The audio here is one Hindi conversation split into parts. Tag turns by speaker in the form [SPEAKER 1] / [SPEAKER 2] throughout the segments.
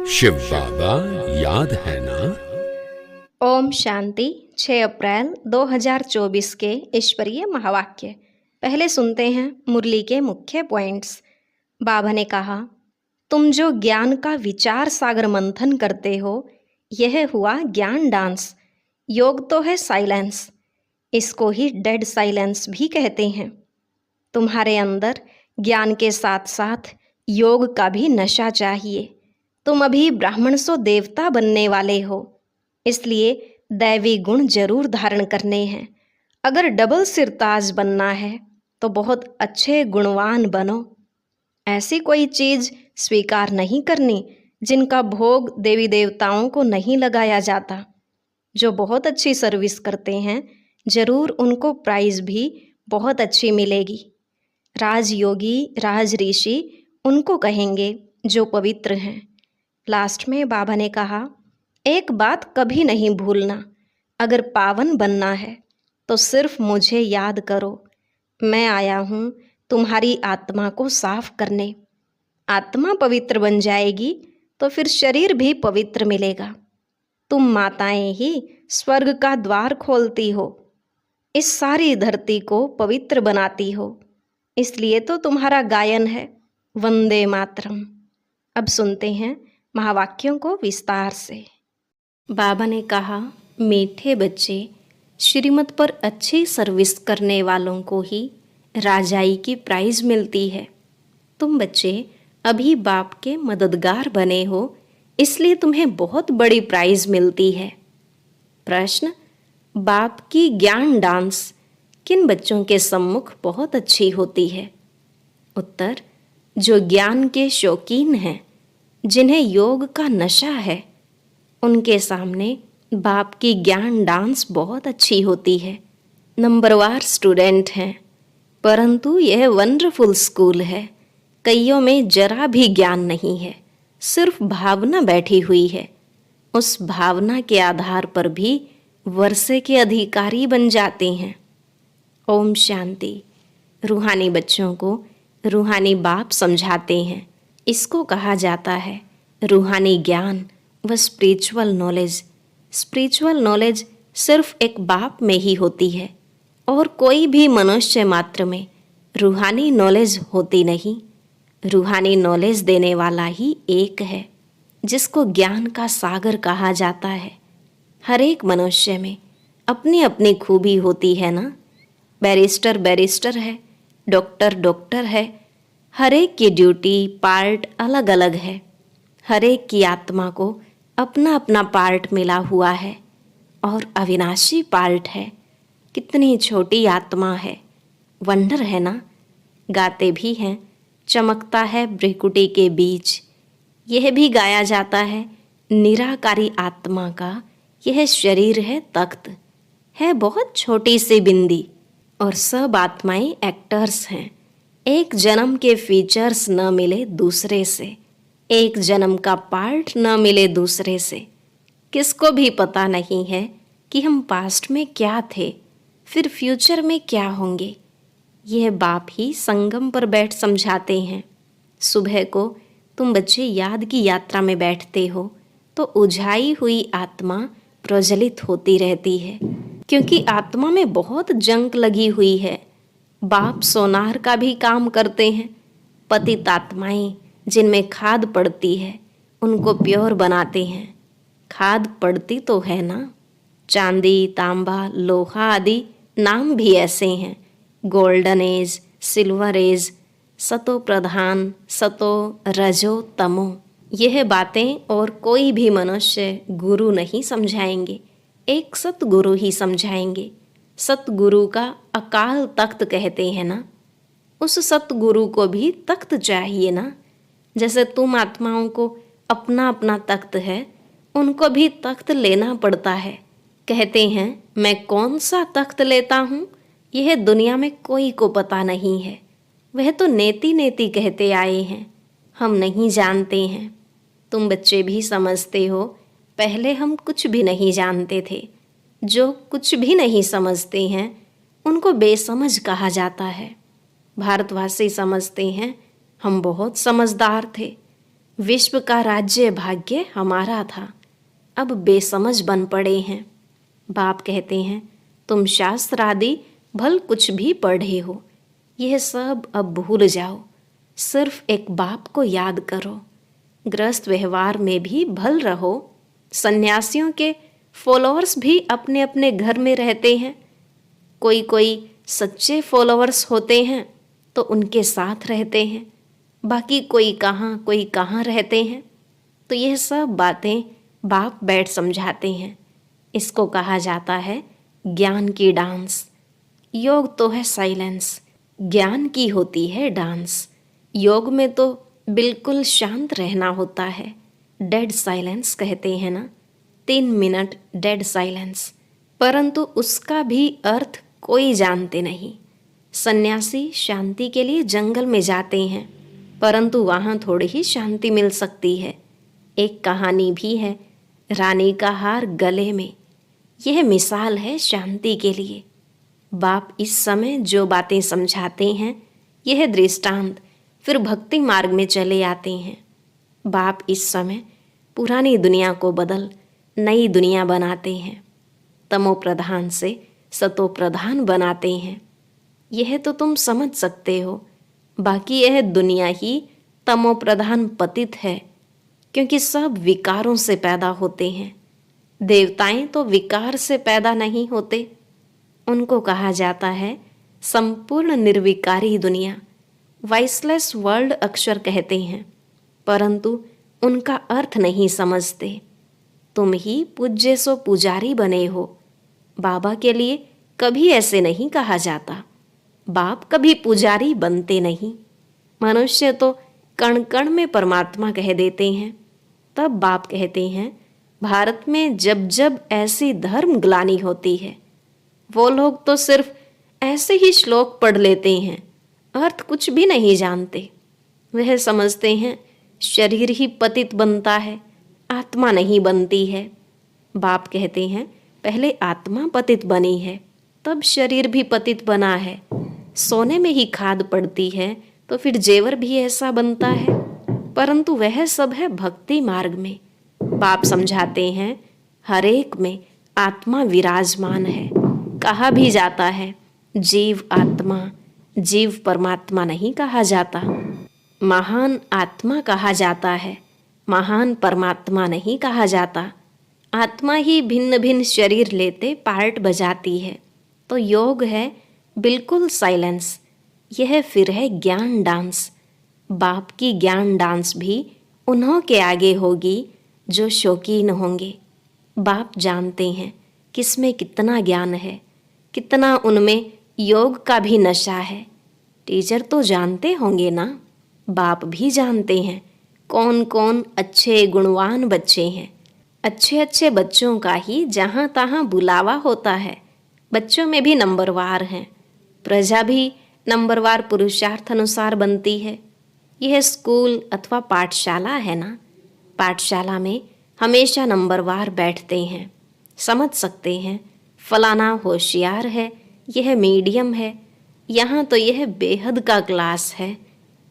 [SPEAKER 1] शिव बाबा याद है ना।
[SPEAKER 2] ओम शांति। 6 अप्रैल 2024 के ईश्वरीय महावाक्य। पहले सुनते हैं मुरली के मुख्य पॉइंट्स। बाबा ने कहा, तुम जो ज्ञान का विचार सागर मंथन करते हो, यह हुआ ज्ञान डांस। योग तो है साइलेंस, इसको ही डेड साइलेंस भी कहते हैं। तुम्हारे अंदर ज्ञान के साथ साथ योग का भी नशा चाहिए। तुम अभी ब्राह्मण सो देवता बनने वाले हो, इसलिए दैवी गुण जरूर धारण करने हैं। अगर डबल सिरताज बनना है तो बहुत अच्छे गुणवान बनो। ऐसी कोई चीज स्वीकार नहीं करनी जिनका भोग देवी देवताओं को नहीं लगाया जाता। जो बहुत अच्छी सर्विस करते हैं, जरूर उनको प्राइज भी बहुत अच्छी मिलेगी। राजयोगी, राज ऋषि उनको कहेंगे जो पवित्र हैं। लास्ट में बाबा ने कहा, एक बात कभी नहीं भूलना, अगर पावन बनना है तो सिर्फ मुझे याद करो। मैं आया हूँ तुम्हारी आत्मा को साफ करने। आत्मा पवित्र बन जाएगी तो फिर शरीर भी पवित्र मिलेगा। तुम माताएं ही स्वर्ग का द्वार खोलती हो, इस सारी धरती को पवित्र बनाती हो, इसलिए तो तुम्हारा गायन है वंदे मातरम। अब सुनते हैं महावाक्यों को विस्तार से। बाबा ने कहा, मीठे बच्चे, श्रीमत पर अच्छी सर्विस करने वालों को ही राजाई की प्राइज मिलती है। तुम बच्चे अभी बाप के मददगार बने हो, इसलिए तुम्हें बहुत बड़ी प्राइज मिलती है। प्रश्न, बाप की ज्ञान डांस किन बच्चों के सम्मुख बहुत अच्छी होती है? उत्तर, जो ज्ञान के शौकीन हैं, जिन्हें योग का नशा है, उनके सामने बाप की ज्ञान डांस बहुत अच्छी होती है। नंबरवार स्टूडेंट हैं, परंतु यह वंडरफुल स्कूल है। कईयों में जरा भी ज्ञान नहीं है, सिर्फ भावना बैठी हुई है। उस भावना के आधार पर भी वर्षे के अधिकारी बन जाते हैं। ओम शांति। रूहानी बच्चों को रूहानी बाप समझाते हैं। इसको कहा जाता है रूहानी ज्ञान व स्पिरिचुअल नॉलेज। स्पिरिचुअल नॉलेज सिर्फ एक बाप में ही होती है और कोई भी मनुष्य मात्र में रूहानी नॉलेज होती नहीं। रूहानी नॉलेज देने वाला ही एक है, जिसको ज्ञान का सागर कहा जाता है। हर एक मनुष्य में अपनी अपनी खूबी होती है ना। बैरिस्टर बैरिस्टर है, डॉक्टर डॉक्टर है। हर एक की ड्यूटी पार्ट अलग अलग है। हर एक की आत्मा को अपना अपना पार्ट मिला हुआ है और अविनाशी पार्ट है। कितनी छोटी आत्मा है, वंडर है ना। गाते भी हैं, चमकता है भ्रिकुटी के बीच। यह भी गाया जाता है, निराकारी आत्मा का यह शरीर है तख्त, है बहुत छोटी सी बिंदी। और सब आत्माएं एक्टर्स हैं। एक जन्म के फीचर्स न मिले दूसरे से, एक जन्म का पार्ट न मिले दूसरे से। किसको भी पता नहीं है कि हम पास्ट में क्या थे, फिर फ्यूचर में क्या होंगे। यह बाप ही संगम पर बैठ समझाते हैं। सुबह को तुम बच्चे याद की यात्रा में बैठते हो तो उझाई हुई आत्मा प्रज्वलित होती रहती है, क्योंकि आत्मा में बहुत जंक लगी हुई है। बाप सोनार का भी काम करते हैं। पतित आत्माएं जिनमें खाद पड़ती है, उनको प्योर बनाते हैं। खाद पड़ती तो है ना। चांदी, तांबा, लोहा आदि नाम भी ऐसे हैं। गोल्डन एज, सिल्वर एज, सतो प्रधान, सतो रजो तमो। यह बातें और कोई भी मनुष्य गुरु नहीं समझाएंगे, एक सतगुरु ही समझाएंगे। सतगुरु का अकाल तख्त कहते हैं ना। उस सतगुरु को भी तख्त चाहिए ना। जैसे तुम आत्माओं को अपना अपना तख्त है, उनको भी तख्त लेना पड़ता है। कहते हैं, मैं कौन सा तख्त लेता हूँ, यह दुनिया में कोई को पता नहीं है। वह तो नेति नेति कहते आए हैं, हम नहीं जानते हैं। तुम बच्चे भी समझते हो, पहले हम कुछ भी नहीं जानते थे। जो कुछ भी नहीं समझते हैं, उनको बेसमझ कहा जाता है। भारतवासी समझते हैं हम बहुत समझदार थे। विश्व का राज्य भाग्य हमारा था, अब बेसमझ बन पड़े हैं। बाप कहते हैं, तुम शास्त्र आदि भल कुछ भी पढ़े हो, यह सब अब भूल जाओ, सिर्फ एक बाप को याद करो। गृहस्थ व्यवहार में भी भल रहो। सन्यासियों के फॉलोअर्स भी अपने अपने घर में रहते हैं। कोई कोई सच्चे फॉलोअर्स होते हैं तो उनके साथ रहते हैं, बाकी कोई कहाँ रहते हैं। तो यह सब बातें बाप बैठ समझाते हैं। इसको कहा जाता है ज्ञान की डांस। योग तो है साइलेंस, ज्ञान की होती है डांस। योग में तो बिल्कुल शांत रहना होता है, डेड साइलेंस कहते हैं ना, 3 मिनट डेड साइलेंस। परंतु उसका भी अर्थ कोई जानते नहीं। सन्यासी शांति के लिए जंगल में जाते हैं, परंतु वहाँ थोड़ी ही शांति मिल सकती है। एक कहानी भी है, रानी का हार गले में। यह मिसाल है शांति के लिए। बाप इस समय जो बातें समझाते हैं, यह दृष्टांत फिर भक्ति मार्ग में चले आते हैं। बाप इस समय पुरानी दुनिया को बदल नई दुनिया बनाते हैं, तमो प्रधान से सतो प्रधान बनाते हैं। यह तो तुम समझ सकते हो। बाकी यह दुनिया ही तमो प्रधान पतित है, क्योंकि सब विकारों से पैदा होते हैं। देवताएं तो विकार से पैदा नहीं होते। उनको कहा जाता है संपूर्ण निर्विकारी दुनिया, वाइसलेस वर्ल्ड अक्षर कहते हैं, परंतु उनका अर्थ नहीं समझते। तुम ही पूज्य सो पुजारी बने हो। बाबा के लिए कभी ऐसे नहीं कहा जाता। बाप कभी पुजारी बनते नहीं। मनुष्य तो कण कण में परमात्मा कह देते हैं। तब बाप कहते हैं, भारत में जब जब ऐसी धर्म ग्लानि होती है, वो लोग तो सिर्फ ऐसे ही श्लोक पढ़ लेते हैं, अर्थ कुछ भी नहीं जानते। वह समझते हैं शरीर ही पतित बनता है, आत्मा नहीं बनती है। बाप कहते हैं, पहले आत्मा पतित बनी है, तब शरीर भी पतित बना है। सोने में ही खाद पड़ती है तो फिर जेवर भी ऐसा बनता है, परंतु वह सब है भक्ति मार्ग में। बाप समझाते हैं, हर एक में आत्मा विराजमान है। कहा भी जाता है जीव आत्मा, जीव परमात्मा नहीं कहा जाता। महान आत्मा कहा जाता है, महान परमात्मा नहीं कहा जाता। आत्मा ही भिन्न भिन्न शरीर लेते पार्ट बजाती है। तो योग है बिल्कुल साइलेंस। यह फिर है ज्ञान डांस। बाप की ज्ञान डांस भी उन्हों के आगे होगी जो शौकीन होंगे। बाप जानते हैं किसमें कितना ज्ञान है, कितना उनमें योग का भी नशा है। टीचर तो जानते होंगे ना, बाप भी जानते हैं कौन कौन अच्छे गुणवान बच्चे हैं। अच्छे अच्छे बच्चों का ही जहाँ तहाँ बुलावा होता है। बच्चों में भी नंबरवार हैं। प्रजा भी नंबरवार पुरुषार्थ अनुसार बनती है। यह स्कूल अथवा पाठशाला है ना, पाठशाला में हमेशा नंबरवार बैठते हैं। समझ सकते हैं फलाना होशियार है, यह मीडियम है, यहाँ तो यह बेहद का क्लास है,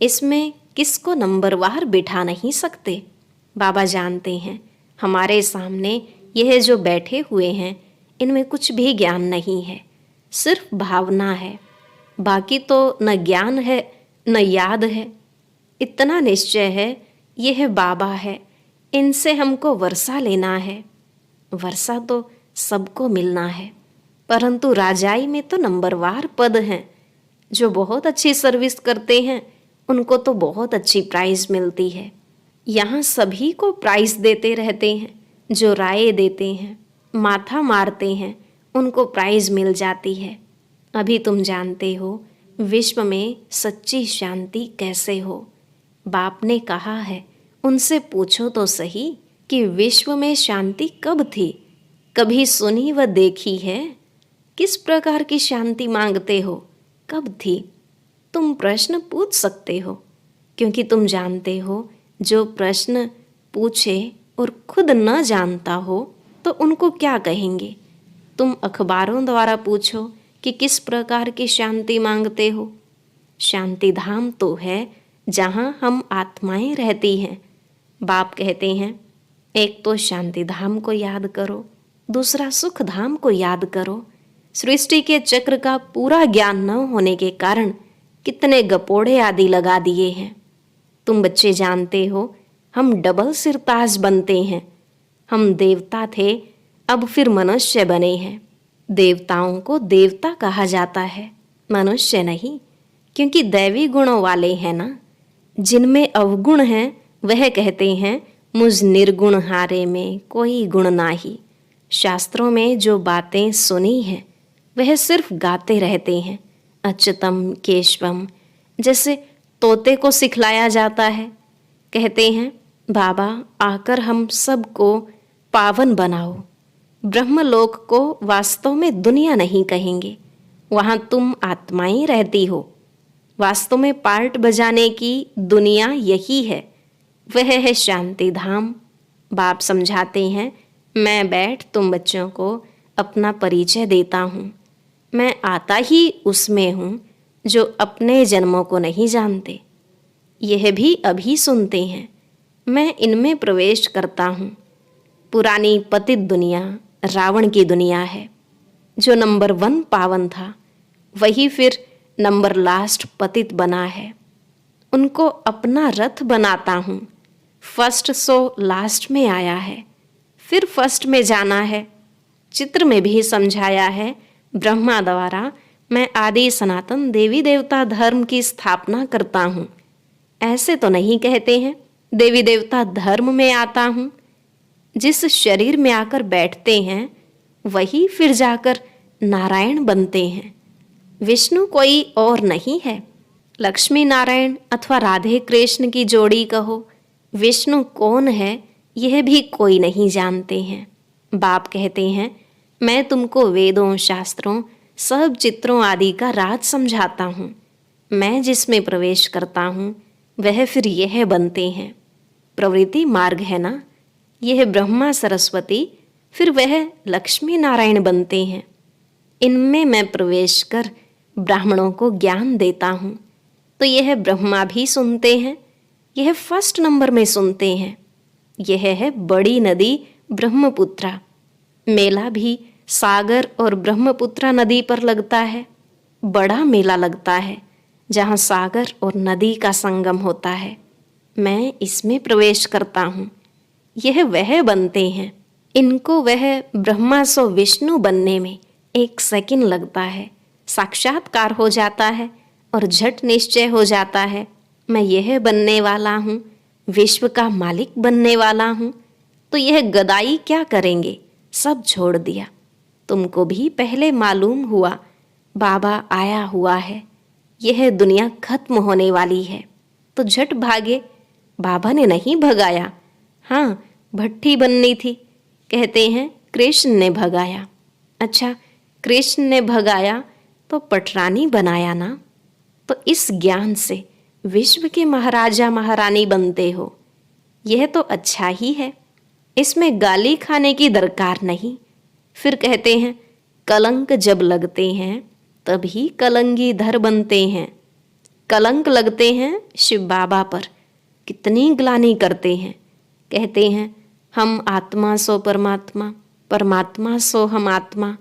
[SPEAKER 2] इसमें किसको नंबरवार बिठा नहीं सकते। बाबा जानते हैं हमारे सामने यह जो बैठे हुए हैं, इनमें कुछ भी ज्ञान नहीं है, सिर्फ भावना है। बाकी तो न ज्ञान है न याद है। इतना निश्चय है यह बाबा है, इनसे हमको वर्षा लेना है। वर्षा तो सबको मिलना है, परंतु राजाई में तो नंबरवार पद हैं। जो बहुत अच्छी सर्विस करते हैं उनको तो बहुत अच्छी प्राइज़ मिलती है। यहाँ सभी को प्राइज़ देते रहते हैं। जो राय देते हैं, माथा मारते हैं, उनको प्राइज़ मिल जाती है। अभी तुम जानते हो विश्व में सच्ची शांति कैसे हो। बाप ने कहा है उनसे पूछो तो सही कि विश्व में शांति कब थी, कभी सुनी व देखी है? किस प्रकार की शांति मांगते हो, कब थी? तुम प्रश्न पूछ सकते हो, क्योंकि तुम जानते हो जो प्रश्न पूछे और खुद न जानता हो तो उनको क्या कहेंगे। तुम अखबारों द्वारा पूछो कि किस प्रकार की शांति मांगते हो। शांति धाम तो है जहाँ हम आत्माएं रहती हैं, बाप कहते हैं, एक तो शांति धाम को याद करो, दूसरा सुख धाम को याद करो। सृष्टि के चक्र का पूरा ज्ञान न होने के कारण कितने गपोड़े आदि लगा दिए हैं। तुम बच्चे जानते हो, हम डबल सिरताज बनते हैं। हम देवता थे, अब फिर मनुष्य बने हैं। देवताओं को देवता कहा जाता है, मनुष्य नहीं, क्योंकि दैवी गुणों वाले हैं ना। जिनमें अवगुण हैं वह कहते हैं, मुझ निर्गुण हारे में कोई गुण नाही। शास्त्रों में जो बातें सुनी हैं वह सिर्फ गाते रहते हैं, अच्युतम केशवम, जैसे तोते को सिखलाया जाता है। कहते हैं, बाबा आकर हम सबको पावन बनाओ। ब्रह्मलोक को वास्तव में दुनिया नहीं कहेंगे, वहाँ तुम आत्माएं रहती हो। वास्तव में पार्ट बजाने की दुनिया यही है, वह है शांति धाम। बाप समझाते हैं, मैं बैठ तुम बच्चों को अपना परिचय देता हूँ। मैं आता ही उसमें हूँ जो अपने जन्मों को नहीं जानते, यह भी अभी सुनते हैं। मैं इनमें प्रवेश करता हूँ। पुरानी पतित दुनिया रावण की दुनिया है। जो नंबर 1 पावन था वही फिर नंबर लास्ट पतित बना है। उनको अपना रथ बनाता हूँ। फर्स्ट सो लास्ट में आया है, फिर फर्स्ट में जाना है। चित्र में भी समझाया है, ब्रह्मा द्वारा मैं आदि सनातन देवी देवता धर्म की स्थापना करता हूँ। ऐसे तो नहीं कहते हैं, देवी देवता धर्म में आता हूँ। जिस शरीर में आकर बैठते हैं वही फिर जाकर नारायण बनते हैं। विष्णु कोई और नहीं है। लक्ष्मी नारायण अथवा राधे कृष्ण की जोड़ी कहो, विष्णु कौन है यह भी कोई नहीं जानते हैं। बाप कहते हैं, मैं तुमको वेदों शास्त्रों सब चित्रों आदि का राज समझाता हूँ। मैं जिसमें प्रवेश करता हूँ वह फिर यह बनते हैं। प्रवृत्ति मार्ग है ना, यह ब्रह्मा सरस्वती, फिर वह लक्ष्मी नारायण बनते हैं। इनमें मैं प्रवेश कर ब्राह्मणों को ज्ञान देता हूँ, तो यह ब्रह्मा भी सुनते हैं, यह फर्स्ट नंबर में सुनते हैं। यह है बड़ी नदी ब्रह्मपुत्रा। मेला भी सागर और ब्रह्मपुत्रा नदी पर लगता है। बड़ा मेला लगता है जहाँ सागर और नदी का संगम होता है। मैं इसमें प्रवेश करता हूँ। यह वह बनते हैं। इनको वह ब्रह्मा सो विष्णु बनने में 1 सेकंड लगता है। साक्षात्कार हो जाता है और झट निश्चय हो जाता है, मैं यह बनने वाला हूँ, विश्व का मालिक बनने वाला हूँ। तो यह गदाई क्या करेंगे, सब छोड़ दिया। तुमको भी पहले मालूम हुआ बाबा आया हुआ है, यह दुनिया खत्म होने वाली है, तो झट भागे। बाबा ने नहीं भगाया, हाँ भट्ठी बननी थी। कहते हैं कृष्ण ने भगाया। अच्छा, कृष्ण ने भगाया तो पटरानी बनाया ना। तो इस ज्ञान से विश्व के महाराजा महारानी बनते हो, यह तो अच्छा ही है। इसमें गाली खाने की दरकार नहीं। फिर कहते हैं कलंक जब लगते हैं तभी कलंगीधर बनते हैं। कलंक लगते हैं शिव बाबा पर, कितनी ग्लानि करते हैं। कहते हैं हम आत्मा सो परमात्मा, परमात्मा सो हम आत्मा।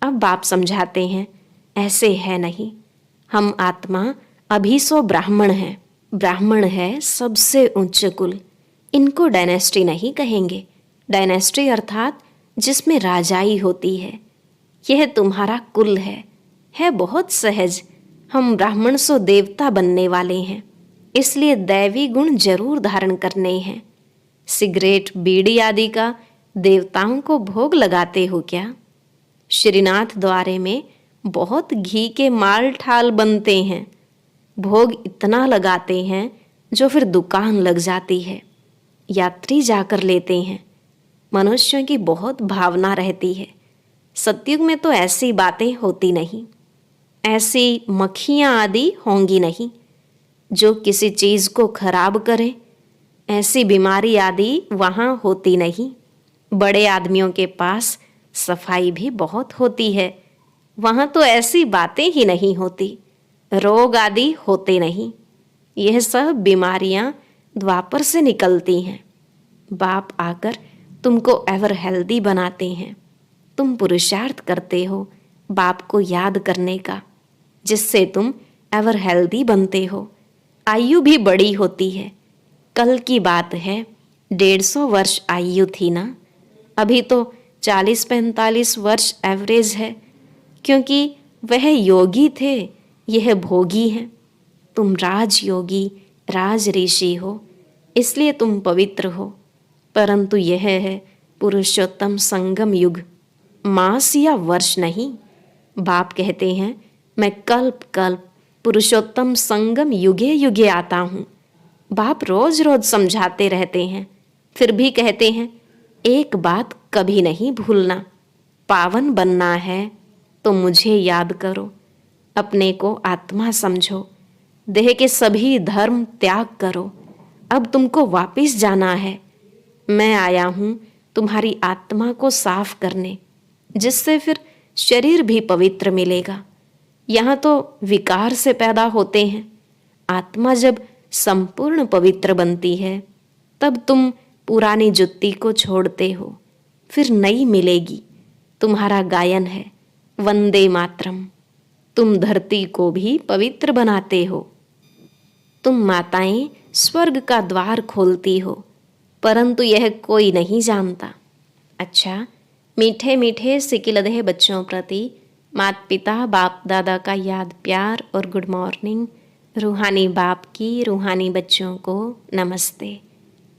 [SPEAKER 2] अब बाप समझाते हैं ऐसे है नहीं। हम आत्मा अभी सो ब्राह्मण है। ब्राह्मण है सबसे उच्च कुल। इनको डायनेस्टी नहीं कहेंगे। डायनेस्टी अर्थात जिसमें राजाई होती है। यह तुम्हारा कुल है बहुत सहज। हम ब्राह्मण सो देवता बनने वाले हैं, इसलिए दैवी गुण जरूर धारण करने हैं। सिगरेट बीड़ी आदि का देवताओं को भोग लगाते हो क्या? श्रीनाथ द्वारे में बहुत घी के माल ठाल बनते हैं। भोग इतना लगाते हैं जो फिर दुकान लग जाती है। यात्री जाकर लेते हैं। मनुष्यों की बहुत भावना रहती है। सतयुग में तो ऐसी बातें होती नहीं, ऐसी मक्खियाँ आदि होंगी नहीं जो किसी चीज़ को खराब करें। ऐसी बीमारी आदि वहाँ होती नहीं। बड़े आदमियों के पास सफाई भी बहुत होती है, वहाँ तो ऐसी बातें ही नहीं होती। रोग आदि होते नहीं। यह सब बीमारियाँ द्वापर से निकलती हैं। बाप आकर तुमको एवर हेल्दी बनाते हैं। तुम पुरुषार्थ करते हो बाप को याद करने का, जिससे तुम एवर हेल्दी बनते हो। आयु भी बड़ी होती है। कल की बात है, 150 वर्ष आयु थी ना, अभी तो 40-45 वर्ष एवरेज है, क्योंकि वह योगी थे, यह भोगी हैं। तुम राजयोगी राज ऋषि हो, इसलिए तुम पवित्र हो। परंतु यह है पुरुषोत्तम संगम युग, मास या वर्ष नहीं। बाप कहते हैं मैं कल्प कल्प पुरुषोत्तम संगम युगे युगे आता हूँ। बाप रोज रोज समझाते रहते हैं, फिर भी कहते हैं एक बात कभी नहीं भूलना, पावन बनना है तो मुझे याद करो। अपने को आत्मा समझो, देह के सभी धर्म त्याग करो। अब तुमको वापिस जाना है। मैं आया हूँ तुम्हारी आत्मा को साफ करने, जिससे फिर शरीर भी पवित्र मिलेगा। यहाँ तो विकार से पैदा होते हैं। आत्मा जब संपूर्ण पवित्र बनती है, तब तुम पुरानी जुत्ती को छोड़ते हो, फिर नई मिलेगी। तुम्हारा गायन है वंदे मातरम। तुम धरती को भी पवित्र बनाते हो। तुम माताएं स्वर्ग का द्वार खोलती हो, परंतु यह कोई नहीं जानता। अच्छा, मीठे मीठे सिकिलधे बच्चों प्रति माता पिता बाप दादा का याद प्यार और गुड मॉर्निंग। रूहानी बाप की रूहानी बच्चों को नमस्ते।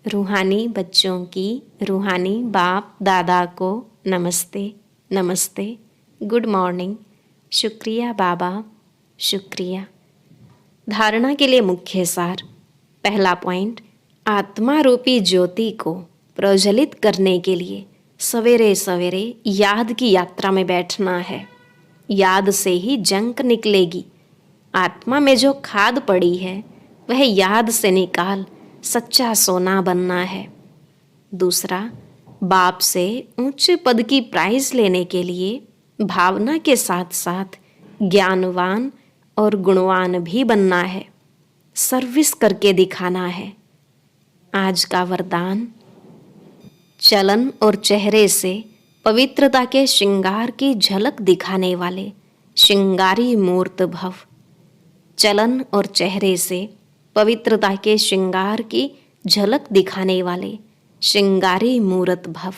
[SPEAKER 2] रूहानी बच्चों की रूहानी बाप दादा को नमस्ते नमस्ते, गुड मॉर्निंग। शुक्रिया बाबा, शुक्रिया। धारणा के लिए मुख्य सार। पहला पॉइंट, आत्मा रूपी ज्योति को प्रज्वलित करने के लिए सवेरे सवेरे याद की यात्रा में बैठना है। याद से ही जंक निकलेगी। आत्मा में जो खाद पड़ी है वह याद से निकाल सच्चा सोना बनना है। दूसरा, बाप से उच्च पद की प्राइज लेने के लिए भावना के साथ साथ ज्ञानवान और गुणवान भी बनना है। सर्विस करके दिखाना है। आज का वरदान, चलन और चेहरे से पवित्रता के श्रृंगार की झलक दिखाने वाले श्रृंगारी मूर्त भव। चलन और चेहरे से पवित्रता के श्रृंगार की झलक दिखाने वाले श्रृंगारी मूर्त भव।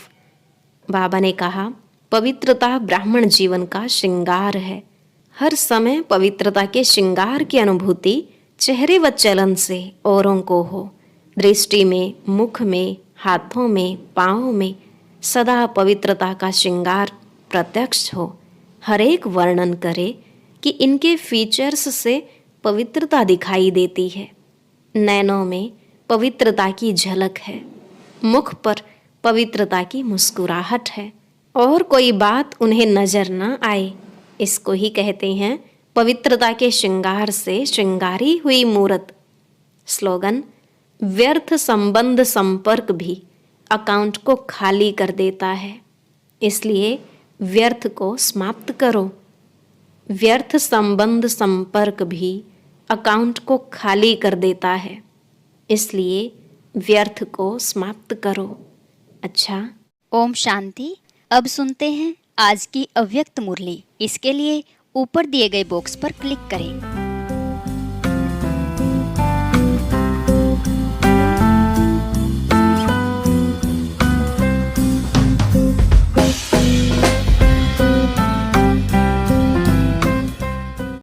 [SPEAKER 2] बाबा ने कहा पवित्रता ब्राह्मण जीवन का श्रृंगार है। हर समय पवित्रता के श्रृंगार की अनुभूति चेहरे व चलन से औरों को हो। दृष्टि में, मुख में, हाथों में, पाँव में सदा पवित्रता का श्रृंगार प्रत्यक्ष हो। हर एक वर्णन करे कि इनके फीचर्स से पवित्रता दिखाई देती है। नैनों में पवित्रता की झलक है, मुख पर पवित्रता की मुस्कुराहट है, और कोई बात उन्हें नजर न आए। इसको ही कहते हैं पवित्रता के श्रृंगार से श्रृंगारी हुई मूरत। स्लोगन, व्यर्थ संबंध संपर्क भी अकाउंट को खाली कर देता है, इसलिए व्यर्थ को समाप्त करो। व्यर्थ संबंध संपर्क भी अकाउंट को खाली कर देता है, इसलिए व्यर्थ को समाप्त करो। अच्छा,
[SPEAKER 3] ओम शांति। अब सुनते हैं आज की अव्यक्त मुरली। इसके लिए ऊपर दिए गए बॉक्स पर क्लिक करें।